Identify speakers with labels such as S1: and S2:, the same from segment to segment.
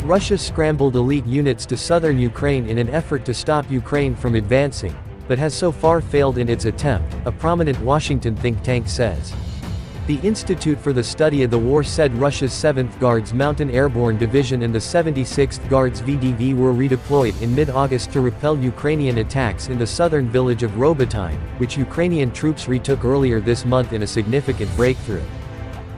S1: Russia scrambled elite units to southern Ukraine in an effort to stop Ukraine from advancing, but has so far failed in its attempt, a prominent Washington think tank says. The Institute for the Study of the War said Russia's 7th Guards Mountain Airborne Division and the 76th Guards VDV were redeployed in mid-August to repel Ukrainian attacks in the southern village of Robotyne, which Ukrainian troops retook earlier this month in a significant breakthrough.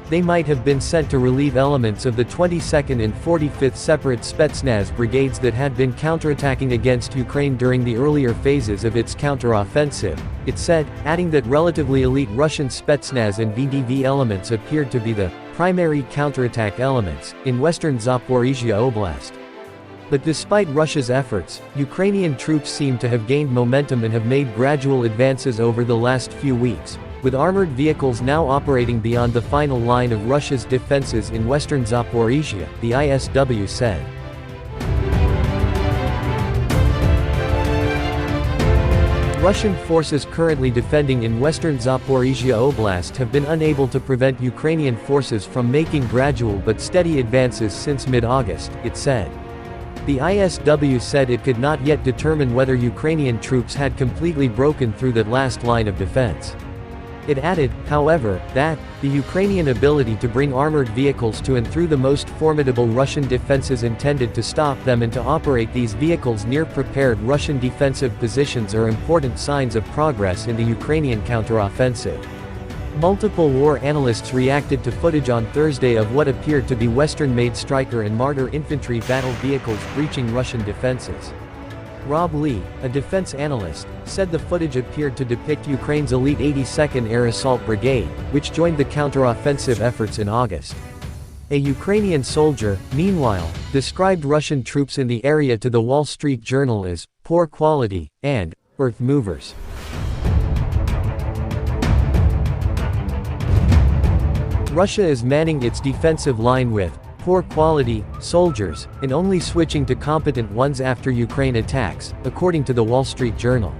S1: They might have been sent to relieve elements of the 22nd and 45th Separate Spetsnaz Brigades that had been counterattacking against Ukraine during the earlier phases of its counteroffensive, it said, adding that relatively elite Russian Spetsnaz and VDV elements appeared to be the primary counterattack elements in western Zaporizhia Oblast. But despite Russia's efforts, Ukrainian troops seem to have gained momentum and have made gradual advances over the last few weeks, with armored vehicles now operating beyond the final line of Russia's defenses in western Zaporizhia, the ISW said. Russian forces currently defending in western Zaporizhia Oblast have been unable to prevent Ukrainian forces from making gradual but steady advances since mid-August, it said. The ISW said it could not yet determine whether Ukrainian troops had completely broken through that last line of defense. It added, however, that the Ukrainian ability to bring armored vehicles to and through the most formidable Russian defenses intended to stop them and to operate these vehicles near prepared Russian defensive positions are important signs of progress in the Ukrainian counteroffensive. Multiple war analysts reacted to footage on Thursday of what appeared to be Western-made Stryker and Marder infantry battle vehicles breaching Russian defenses. Rob Lee, a defense analyst, said the footage appeared to depict Ukraine's elite 82nd Air Assault Brigade, which joined the counteroffensive efforts in August. A Ukrainian soldier, meanwhile, described Russian troops in the area to the Wall Street Journal as poor quality and earth movers. Russia is manning its defensive line with poor quality soldiers, and only switching to competent ones after Ukraine attacks, according to the Wall Street Journal.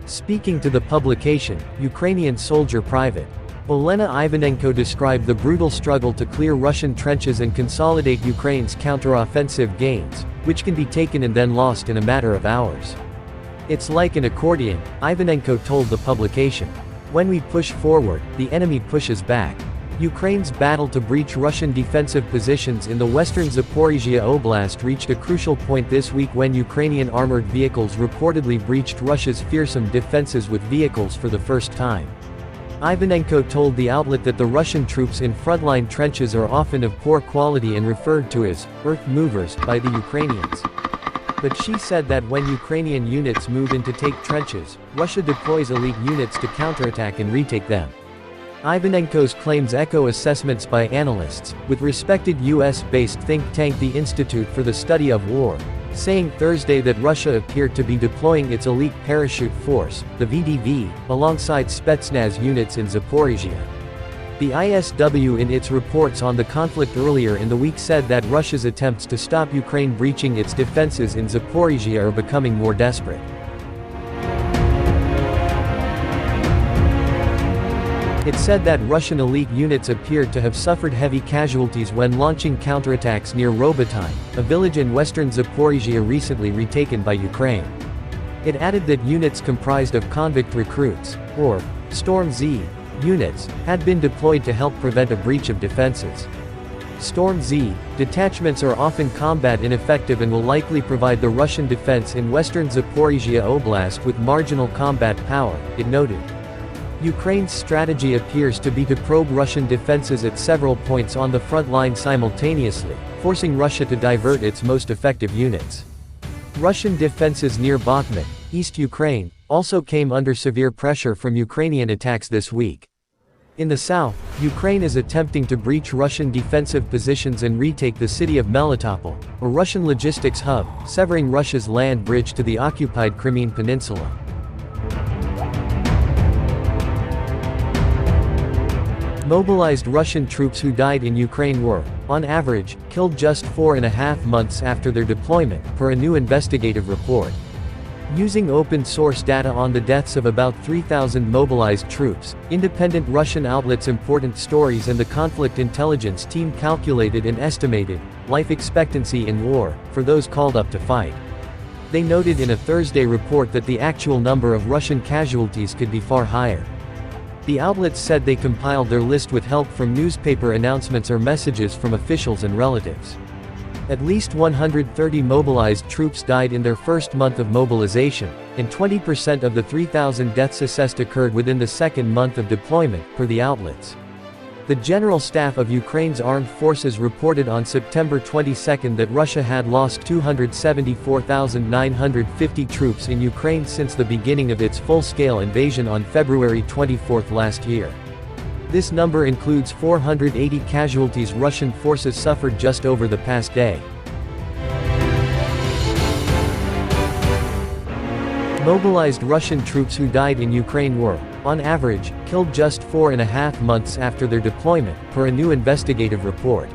S1: Speaking to the publication, Ukrainian soldier Private Olena Ivanenko described the brutal struggle to clear Russian trenches and consolidate Ukraine's counteroffensive gains, which can be taken and then lost in a matter of hours. It's like an accordion, Ivanenko told the publication. When we push forward, the enemy pushes back. Ukraine's battle to breach Russian defensive positions in the western Zaporizhia Oblast reached a crucial point this week when Ukrainian armored vehicles reportedly breached Russia's fearsome defenses with vehicles for the first time. Ivanenko told the outlet that the Russian troops in frontline trenches are often of poor quality and referred to as earth movers by the Ukrainians. But she said that when Ukrainian units move in to take trenches, Russia deploys elite units to counterattack and retake them. Ivanenko's claims echo assessments by analysts, with respected US-based think tank the Institute for the Study of War, saying Thursday that Russia appeared to be deploying its elite parachute force, the VDV, alongside Spetsnaz units in Zaporizhia. The ISW in its reports on the conflict earlier in the week said that Russia's attempts to stop Ukraine breaching its defenses in Zaporizhia are becoming more desperate. It said that Russian elite units appeared to have suffered heavy casualties when launching counterattacks near Robotyne, a village in western Zaporizhia recently retaken by Ukraine. It added that units comprised of convict recruits, or Storm Z, units, had been deployed to help prevent a breach of defenses. Storm Z detachments are often combat ineffective and will likely provide the Russian defense in western Zaporizhia Oblast with marginal combat power, it noted. Ukraine's strategy appears to be to probe Russian defenses at several points on the front line simultaneously, forcing Russia to divert its most effective units. Russian defenses near Bakhmut, East Ukraine, also came under severe pressure from Ukrainian attacks this week. In the south, Ukraine is attempting to breach Russian defensive positions and retake the city of Melitopol, a Russian logistics hub, severing Russia's land bridge to the occupied Crimean Peninsula. Mobilized Russian troops who died in Ukraine were, on average, killed just 4.5 months after their deployment, per a new investigative report. Using open-source data on the deaths of about 3,000 mobilized troops, independent Russian outlets Important Stories and the conflict intelligence team calculated an estimated life expectancy in war for those called up to fight. They noted in a Thursday report that the actual number of Russian casualties could be far higher. The outlets said they compiled their list with help from newspaper announcements or messages from officials and relatives. At least 130 mobilized troops died in their first month of mobilization, and 20% of the 3,000 deaths assessed occurred within the second month of deployment, per the outlets. The General Staff of Ukraine's Armed Forces reported on September 22 that Russia had lost 274,950 troops in Ukraine since the beginning of its full-scale invasion on February 24 last year. This number includes 480 casualties Russian forces suffered just over the past day. Mobilized Russian troops who died in Ukraine were, on average, killed just 4.5 months after their deployment, per a new investigative report.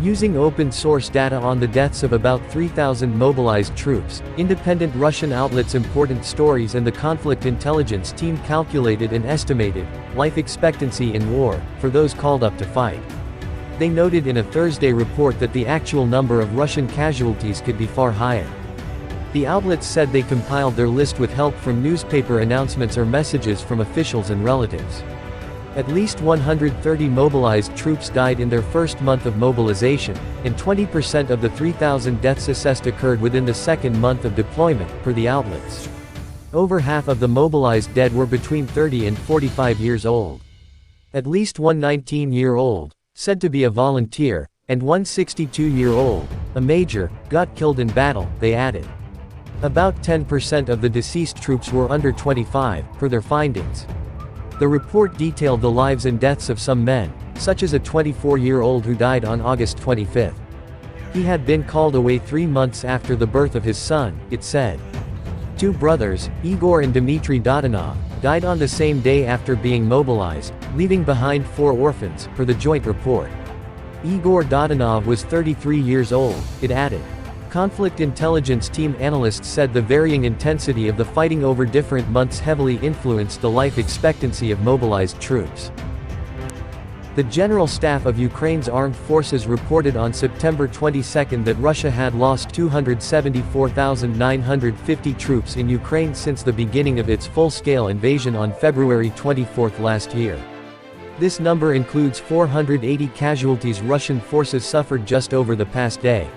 S1: Using open-source data on the deaths of about 3,000 mobilized troops, independent Russian outlets Important Stories and the conflict intelligence team calculated an estimated life expectancy in war for those called up to fight. They noted in a Thursday report that the actual number of Russian casualties could be far higher. The outlets said they compiled their list with help from newspaper announcements or messages from officials and relatives. At least 130 mobilized troops died in their first month of mobilization, and 20% of the 3,000 deaths assessed occurred within the second month of deployment, per the outlets. Over half of the mobilized dead were between 30 and 45 years old. At least one 19-year-old, said to be a volunteer, and one 62-year-old, a major, got killed in battle, they added. About 10% of the deceased troops were under 25, per their findings. The report detailed the lives and deaths of some men, such as a 24-year-old who died on August 25. He had been called away 3 months after the birth of his son, it said. 2 brothers, Igor and Dmitry Dodanov, died on the same day after being mobilized, leaving behind 4 orphans, per the joint report. Igor Dodanov was 33 years old, it added. Conflict intelligence team analysts said the varying intensity of the fighting over different months heavily influenced the life expectancy of mobilized troops. The General Staff of Ukraine's Armed Forces reported on September 22 that Russia had lost 274,950 troops in Ukraine since the beginning of its full-scale invasion on February 24 last year. This number includes 480 casualties Russian forces suffered just over the past day.